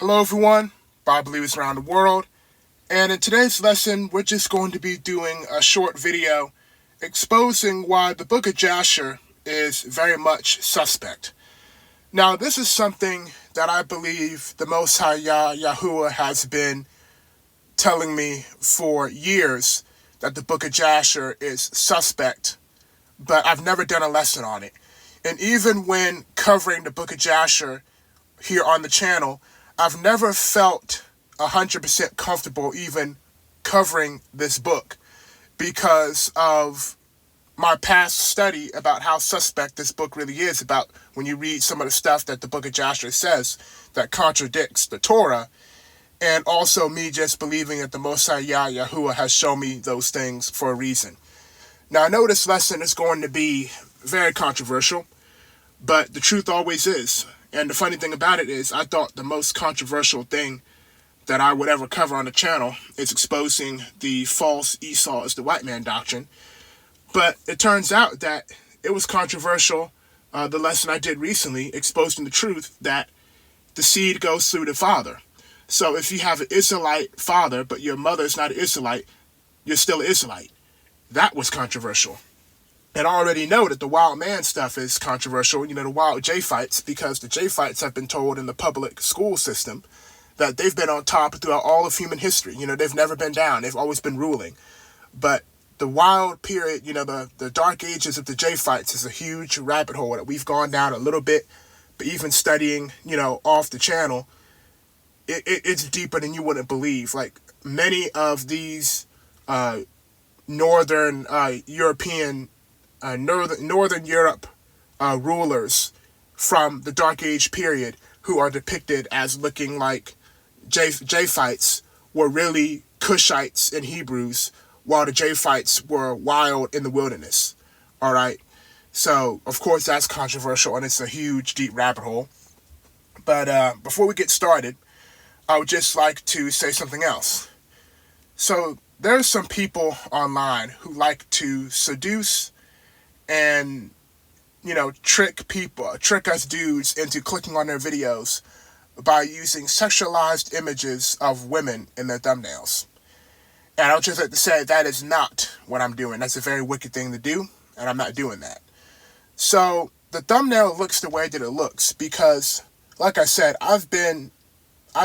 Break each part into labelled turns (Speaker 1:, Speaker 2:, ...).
Speaker 1: Hello everyone, Bible believers around the world, and in today's lesson we're just going to be doing a short video exposing why the book of Jasher is very much suspect. Now this is something that I believe the Most High Yahuwah has been telling me for years, that the book of Jasher is suspect, but I've never done a lesson on it. And even when covering the book of Jasher here on the channel, I've never felt 100% comfortable even covering this book because of my past study about how suspect this book really is, about when you read some of the stuff that the book of Jasher says that contradicts the Torah, and also me just believing that the Most High Yahuwah has shown me those things for a reason. Now I know this lesson is going to be very controversial, but the truth always is. And the funny thing about it is, I thought the most controversial thing that I would ever cover on the channel is exposing the false Esau is the white man doctrine. But it turns out that it was controversial, the lesson I did recently, exposing the truth that the seed goes through the father. So if you have an Israelite father, but your mother is not an Israelite, you're still an Israelite. That was controversial. And I already know that the wild man stuff is controversial, the wild Japhites, because the Japhites have been told in the public school system that they've been on top throughout all of human history. They've never been down. They've always been ruling. But the wild period, the dark ages of the Japhites is a huge rabbit hole that we've gone down a little bit. But even studying, off the channel, it's deeper than you wouldn't believe. Like many of these northern European Northern Europe rulers from the Dark Age period who are depicted as looking like Japhites were really Cushites and Hebrews, while the Japhites were wild in the wilderness. All right. So, of course, that's controversial, and it's a huge, deep rabbit hole. But before we get started, I would just like to say something else. So, there's some people online who like to seduce and, trick us dudes into clicking on their videos by using sexualized images of women in their thumbnails. And I would just like to say that is not what I'm doing. That's a very wicked thing to do, and I'm not doing that. So the thumbnail looks the way that it looks because, like I said, I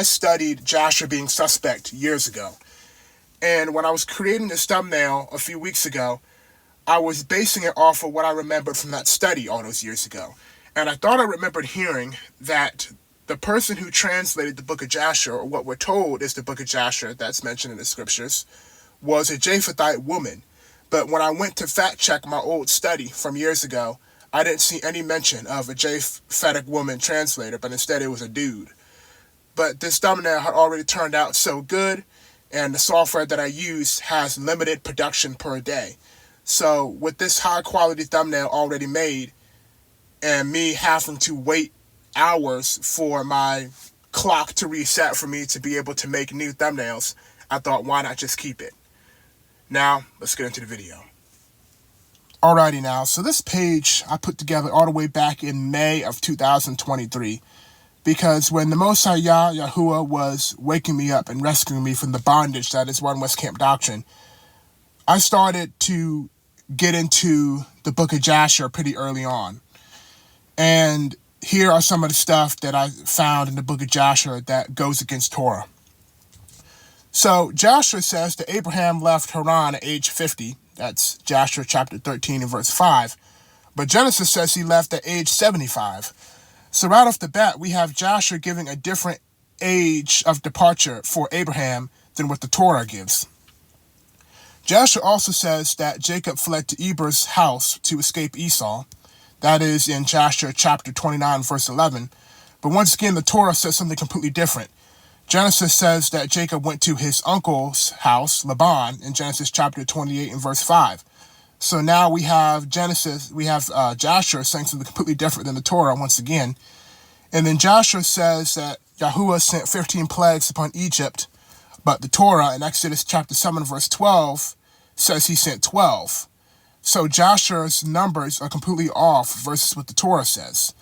Speaker 1: studied Jasher being suspect years ago. And when I was creating this thumbnail a few weeks ago, I was basing it off of what I remembered from that study all those years ago. And I thought I remembered hearing that the person who translated the book of Jasher, or what we're told is the book of Jasher that's mentioned in the scriptures, was a Japhethite woman. But when I went to fact check my old study from years ago, I didn't see any mention of a Japhetic woman translator, but instead it was a dude. But this thumbnail had already turned out so good, and the software that I use has limited production per day. So with this high quality thumbnail already made, and me having to wait hours for my clock to reset for me to be able to make new thumbnails, I thought, why not just keep it? Now, let's get into the video. Alrighty now, so this page I put together all the way back in May of 2023, because when the Most High Yahuwah was waking me up and rescuing me from the bondage that is One West Camp doctrine, I started to get into the book of Jasher pretty early on. And here are some of the stuff that I found in the book of Jasher that goes against Torah. So Jasher says that Abraham left Haran at age 50. That's Jasher chapter 13 and verse 5. But Genesis says he left at age 75. So right off the bat, we have Jasher giving a different age of departure for Abraham than what the Torah gives. Jasher also says that Jacob fled to Eber's house to escape Esau. That is in Jasher chapter 29, verse 11. But once again, the Torah says something completely different. Genesis says that Jacob went to his uncle's house, Laban, in Genesis chapter 28 and verse 5. So now we have Jasher saying something completely different than the Torah once again. And then Jasher says that Yahuwah sent 15 plagues upon Egypt, but the Torah in Exodus chapter 7 verse 12 says he sent 12. So Jasher's numbers are completely off versus what the Torah says.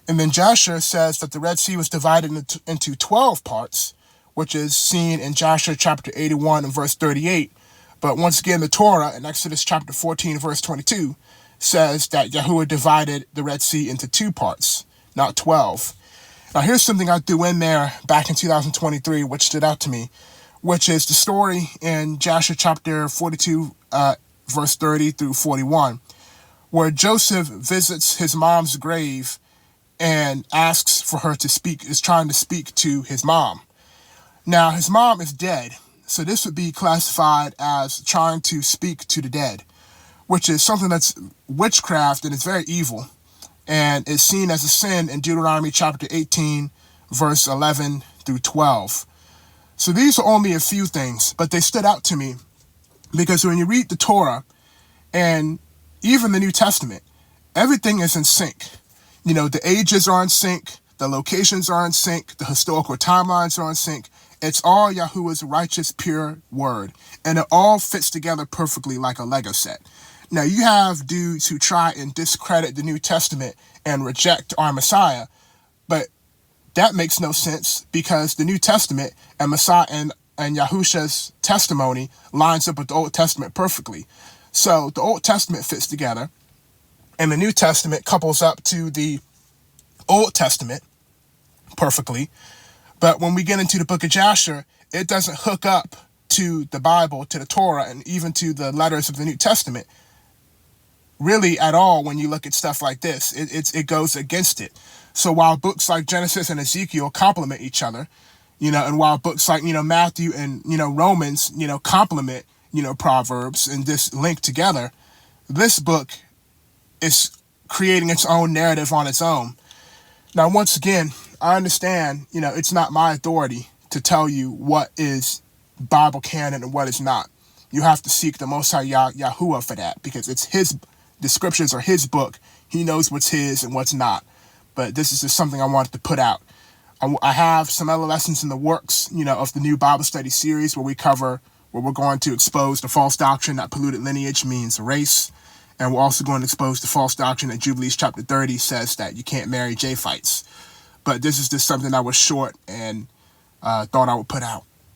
Speaker 1: And then Jasher says that the Red Sea was divided into 12 parts, which is seen in Jasher chapter 81 and verse 38. But once again, the Torah in Exodus chapter 14, verse 22, says that Yahuwah divided the Red Sea into 2 parts, not 12. Now, here's something I threw in there back in 2023, which stood out to me, which is the story in Jasher chapter 42, verse 30 through 41, where Joseph visits his mom's grave and asks for her to speak, is trying to speak to his mom. Now, his mom is dead, so this would be classified as trying to speak to the dead, which is something that's witchcraft and it's very evil, and is seen as a sin in Deuteronomy chapter 18, verse 11 through 12. So these are only a few things, but they stood out to me because when you read the Torah and even the New Testament, everything is in sync. You know, the ages are in sync, the locations are in sync, the historical timelines are in sync. It's all Yahuwah's righteous, pure word, and it all fits together perfectly like a Lego set. Now, you have dudes who try and discredit the New Testament and reject our Messiah, but that makes no sense because the New Testament and Messiah and Yahusha's testimony lines up with the Old Testament perfectly. So the Old Testament fits together, and the New Testament couples up to the Old Testament perfectly. But when we get into the book of Jasher, it doesn't hook up to the Bible, to the Torah, and even to the letters of the New Testament really at all. When you look at stuff like this, it goes against it. So while books like Genesis and Ezekiel complement each other, and while books like, Matthew and, Romans, complement, Proverbs and this link together, this book is creating its own narrative on its own. Now, once again, I understand, it's not my authority to tell you what is Bible canon and what is not. You have to seek the Most High Yahuwah for that, because the scriptures are his book. He knows what's his and what's not. But this is just something I wanted to put out. I have some other lessons in the works, of the new Bible study series where we're going to expose the false doctrine that polluted lineage means race. And we're also going to expose the false doctrine that Jubilees chapter 30 says that you can't marry Japhites. But this is just something that was short and thought I would put out.